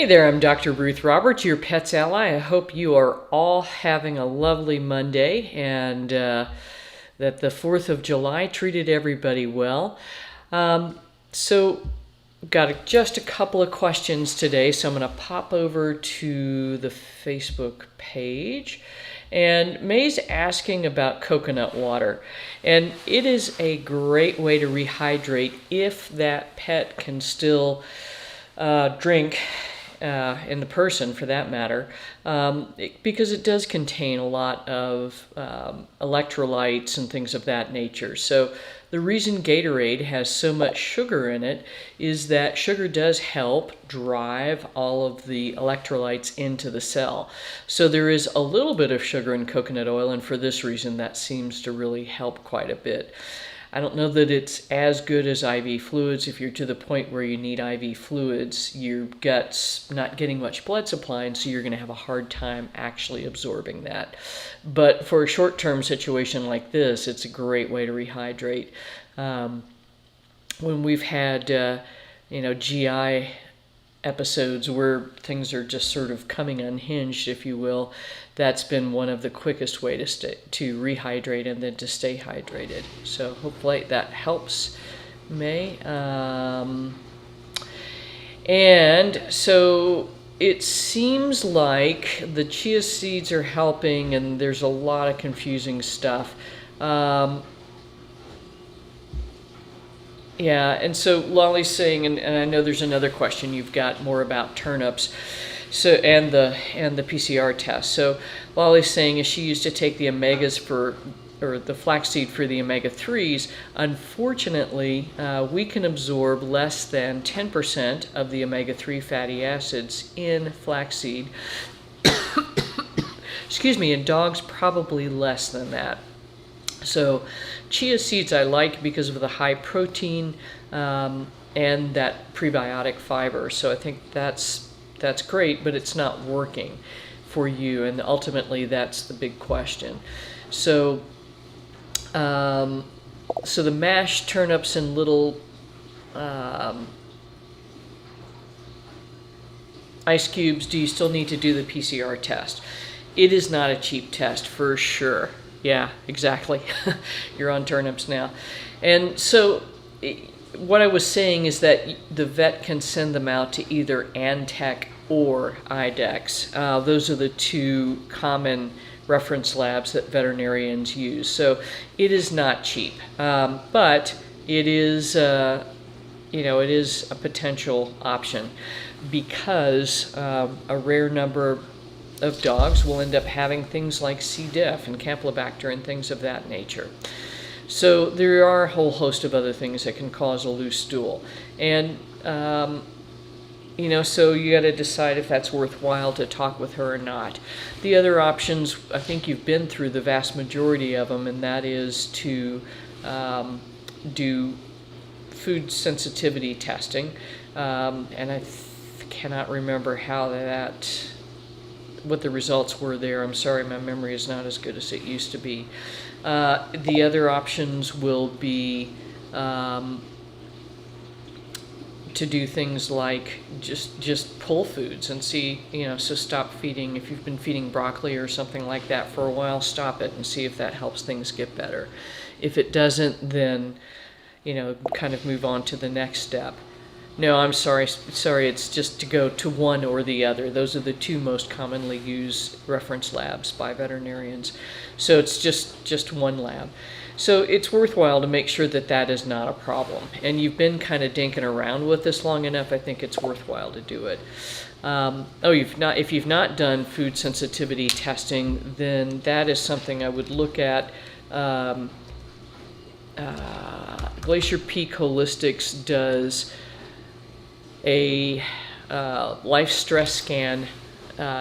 Hey there, I'm Dr. Ruth Roberts, your pet's ally. I hope you are all having a lovely Monday and that the 4th of July treated everybody well. So got just a couple of questions today, so I'm going to pop over to the Facebook page. And May's asking about coconut water. And it is a great way to rehydrate if that pet can still drink, in the person for that matter, because it does contain a lot of electrolytes and things of that nature. So the reason Gatorade has so much sugar in it is that sugar does help drive all of the electrolytes into the cell. So there is a little bit of sugar in coconut oil, and for this reason that seems to really help quite a bit. I don't know that it's as good as IV fluids. If you're to the point where you need IV fluids, your gut's not getting much blood supply, and so you're going to have a hard time actually absorbing that. But for a short-term situation like this, it's a great way to rehydrate. When we've had, GI episodes where things are just sort of coming unhinged, if you will, that's been one of the quickest way to rehydrate and then to stay hydrated. So hopefully that helps, May. And so it seems like the chia seeds are helping, and there's a lot of confusing stuff. Yeah, and so Lolly's saying, and I know there's another question you've got more about turnips, so and the PCR test. So Lolly's saying, is she used to take the omegas or the flaxseed for the omega-3s? Unfortunately, we can absorb less than 10% of the omega-3 fatty acids in flaxseed. Excuse me, in dogs probably less than that. So chia seeds I like because of the high protein and that prebiotic fiber. So I think that's great, but it's not working for you, and ultimately that's the big question. So so the mashed turnips and little ice cubes, do you still need to do the PCR test? It is not a cheap test for sure. Yeah, exactly. You're on turnips now. And so what I was saying is that the vet can send them out to either Antec or IDEX. Those are the two common reference labs that veterinarians use. So it is not cheap, but it is, it is a potential option because a rare number of dogs will end up having things like C. diff and Campylobacter and things of that nature. So there are a whole host of other things that can cause a loose stool. And, so you got to decide if that's worthwhile to talk with her or not. The other options, I think you've been through the vast majority of them, and that is to do food sensitivity testing. And I cannot remember what the results were there. I'm sorry, my memory is not as good as it used to be. The other options will be to do things like just pull foods and see, so stop feeding. If you've been feeding broccoli or something like that for a while, stop it and see if that helps things get better. If it doesn't, then, kind of move on to the next step. No, I'm sorry, it's just to go to one or the other. Those are the two most commonly used reference labs by veterinarians. So it's just one lab. So it's worthwhile to make sure that that is not a problem. And you've been kind of dinking around with this long enough, I think it's worthwhile to do it. If you've not done food sensitivity testing, then that is something I would look at. Glacier Peak Holistics does a life stress scan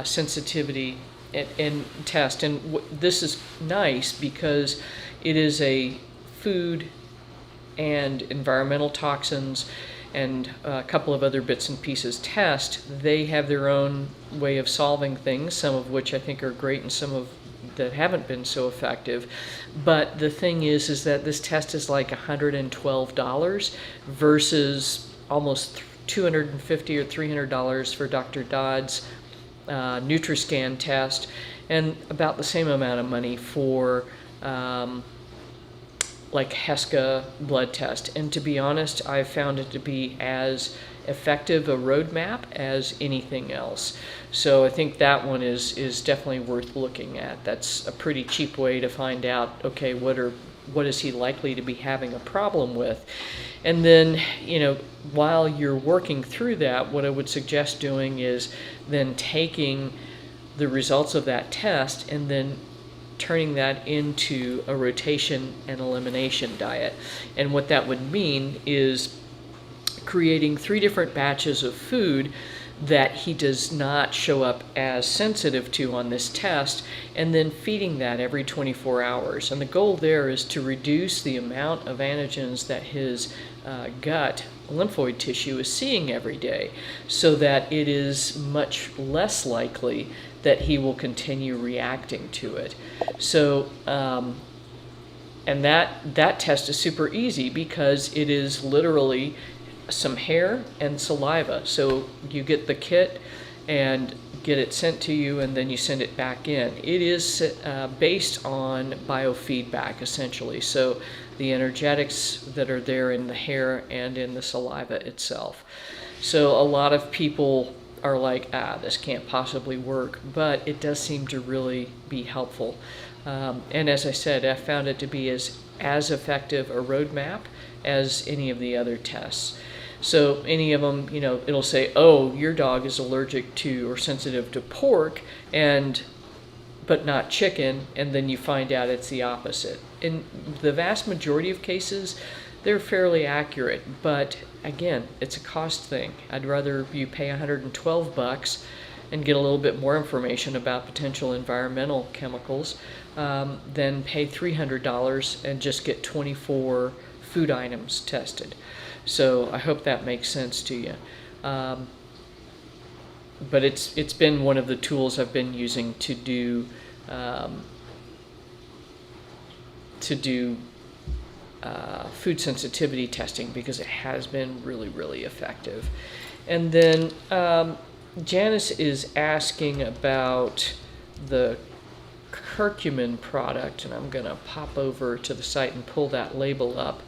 sensitivity and test, and this is nice because it is a food and environmental toxins and a couple of other bits and pieces test. They have their own way of solving things, some of which I think are great and some of that haven't been so effective. But the thing is that this test is like $112 versus almost $250 or $300 for Dr. Dodd's Nutriscan test, and about the same amount of money for like HESCA blood test. And to be honest, I've found it to be as effective a roadmap as anything else. So I think that one is definitely worth looking at. That's a pretty cheap way to find out, okay, what is he likely to be having a problem with? And then, while you're working through that, what I would suggest doing is then taking the results of that test and then turning that into a rotation and elimination diet. And what that would mean is creating 3 different batches of food that he does not show up as sensitive to on this test, and then feeding that every 24 hours. And the goal there is to reduce the amount of antigens that his gut lymphoid tissue is seeing every day, so that it is much less likely that he will continue reacting to it. So, and that test is super easy because it is literally some hair and saliva. So you get the kit and get it sent to you, and then you send it back in. It is based on biofeedback, essentially. So the energetics that are there in the hair and in the saliva itself. So a lot of people are like, this can't possibly work, but it does seem to really be helpful. And as I said, I found it to be as effective a roadmap as any of the other tests. So any of them, it'll say, oh, your dog is allergic to or sensitive to pork, but not chicken, and then you find out it's the opposite. In the vast majority of cases, they're fairly accurate, but again, it's a cost thing. I'd rather you pay $112 and get a little bit more information about potential environmental chemicals than pay $300 and just get 24 food items tested. So I hope that makes sense to you. But it's been one of the tools I've been using to do food sensitivity testing, because it has been really, really effective. And then Janice is asking about the curcumin product, and I'm going to pop over to the site and pull that label up,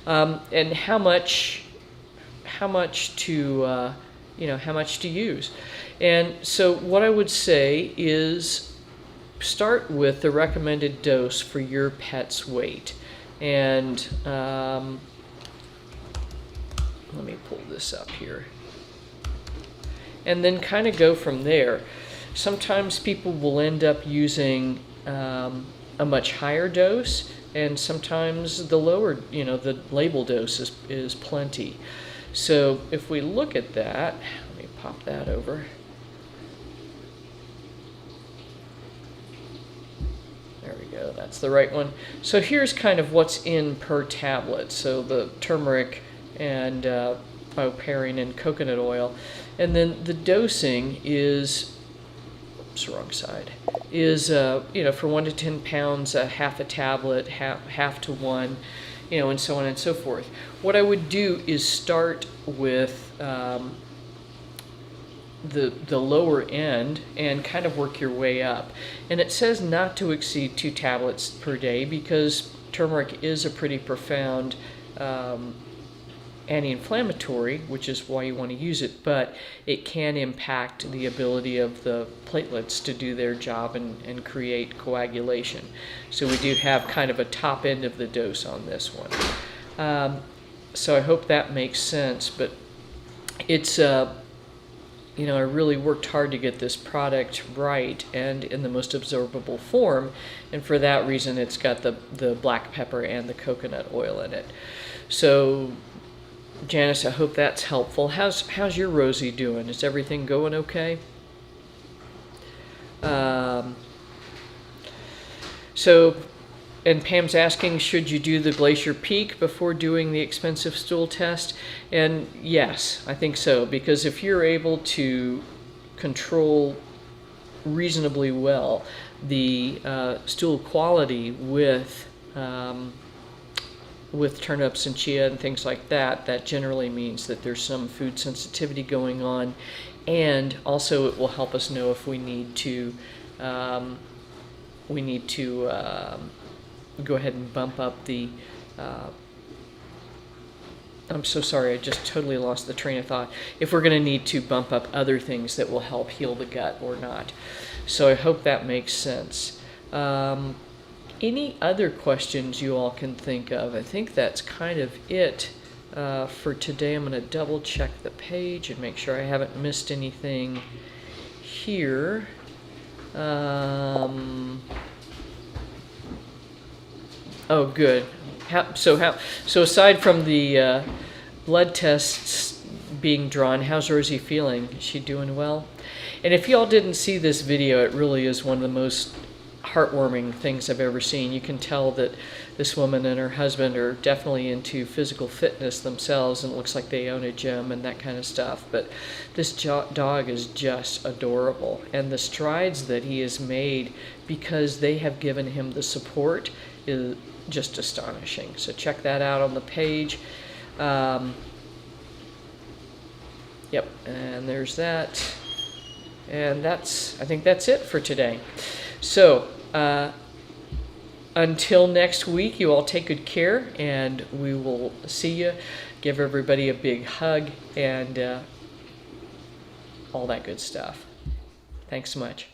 and how much to use. And so what I would say is start with the recommended dose for your pet's weight. And let me pull this up here. And then kind of go from there. Sometimes people will end up using a much higher dose, and sometimes the lower, the label dose is plenty. So if we look at that, let me pop that over. There we go, that's the right one. So here's kind of what's in per tablet. So the turmeric and bioperine and coconut oil. And then the dosing is, oops, wrong side, is, for 1 to 10 pounds, half a tablet, half to 1, and so on and so forth. What I would do is start with the lower end and kind of work your way up. And it says not to exceed 2 tablets per day because turmeric is a pretty profound anti-inflammatory, which is why you want to use it, but it can impact the ability of the platelets to do their job and create coagulation. So we do have kind of a top end of the dose on this one. So I hope that makes sense, but it's I really worked hard to get this product right and in the most absorbable form, and for that reason it's got the black pepper and the coconut oil in it. So Janice, I hope that's helpful. How's your Rosie doing? Is everything going okay? And Pam's asking, should you do the Glacier Peak before doing the expensive stool test? And yes, I think so, because if you're able to control reasonably well the stool quality with with turnips and chia and things like that, that generally means that there's some food sensitivity going on, and also it will help us know if we need to go ahead and bump up the. I'm so sorry, I just totally lost the train of thought. If we're going to need to bump up other things that will help heal the gut or not. So I hope that makes sense. Any other questions you all can think of? I think that's kind of it for today. I'm going to double check the page and make sure I haven't missed anything here. Oh, good. So aside from the blood tests being drawn, how's Rosie feeling? Is she doing well? And if y'all didn't see this video, it really is one of the most heartwarming things I've ever seen. You can tell that this woman and her husband are definitely into physical fitness themselves, and it looks like they own a gym and that kind of stuff. But this dog is just adorable, and the strides that he has made because they have given him the support is just astonishing. So check that out on the page. Yep, and there's that. And I think that's it for today. So until next week, you all take good care, and we will see you. Give everybody a big hug and all that good stuff. Thanks so much.